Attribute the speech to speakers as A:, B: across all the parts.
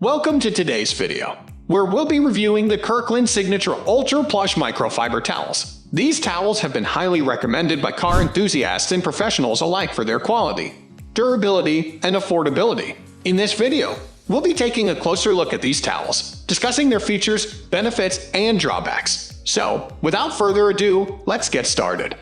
A: Welcome to today's video, where we'll be reviewing the Kirkland Signature Ultra Plush Microfiber Towels. These towels have been highly recommended by car enthusiasts and professionals alike for their quality, durability, and affordability. In this video, we'll be taking a closer look at these towels, discussing their features, benefits, and drawbacks. So, without further ado, let's get started.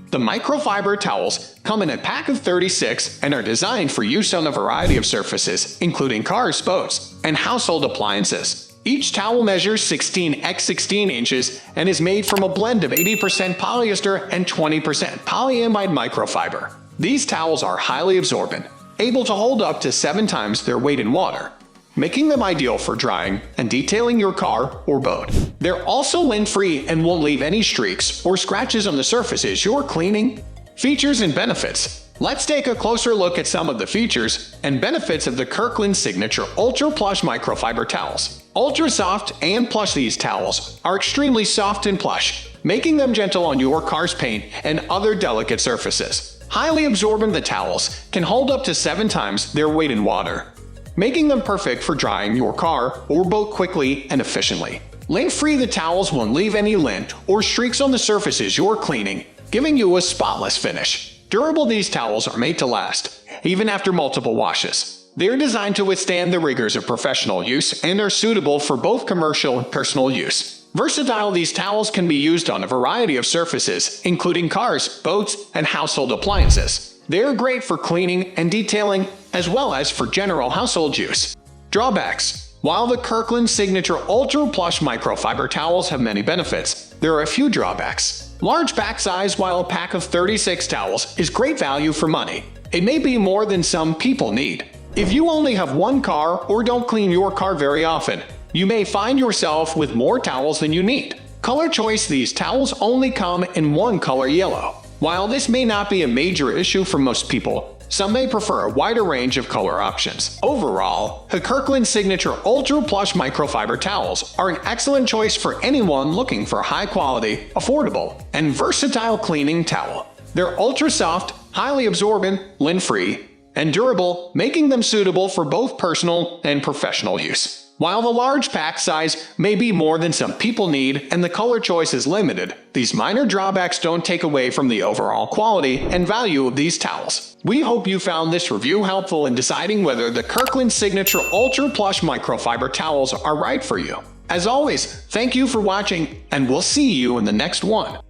A: The microfiber towels come in a pack of 36 and are designed for use on a variety of surfaces, including cars, boats, and household appliances. Each towel measures 16 x 16 inches and is made from a blend of 80% polyester and 20% polyamide microfiber. These towels are highly absorbent, able to hold up to 7 times their weight in water, making them ideal for drying and detailing your car or boat. They're also lint-free and won't leave any streaks or scratches on the surfaces you're cleaning. Features and benefits. Let's take a closer look at some of the features and benefits of the Kirkland Signature Ultra Plush Microfiber Towels. Ultra soft and plush. These towels are extremely soft and plush, making them gentle on your car's paint and other delicate surfaces. Highly absorbent. The towels can hold up to 7 times their weight in water, making them perfect for drying your car or boat quickly and efficiently. Lint-free. The towels won't leave any lint or streaks on the surfaces you're cleaning, giving you a spotless finish. Durable. These towels are made to last, even after multiple washes. They're designed to withstand the rigors of professional use and are suitable for both commercial and personal use. Versatile. These towels can be used on a variety of surfaces, including cars, boats, and household appliances. They're great for cleaning and detailing, as well as for general household use. Drawbacks. While the Kirkland Signature Ultra Plush Microfiber Towels have many benefits, there are a few drawbacks. Large pack size. While a pack of 36 towels is great value for money, it may be more than some people need. If you only have one car or don't clean your car very often, you may find yourself with more towels than you need. Color choice. These towels only come in one color, yellow. While this may not be a major issue for most people, some may prefer a wider range of color options. Overall, the Kirkland Signature Ultra Plush Microfiber Towels are an excellent choice for anyone looking for a high-quality, affordable, and versatile cleaning towel. They're ultra soft, highly absorbent, lint-free, and durable, making them suitable for both personal and professional use. While the large pack size may be more than some people need and the color choice is limited, these minor drawbacks don't take away from the overall quality and value of these towels. We hope you found this review helpful in deciding whether the Kirkland Signature Ultra Plush Microfiber Towels are right for you. As always, thank you for watching, and we'll see you in the next one.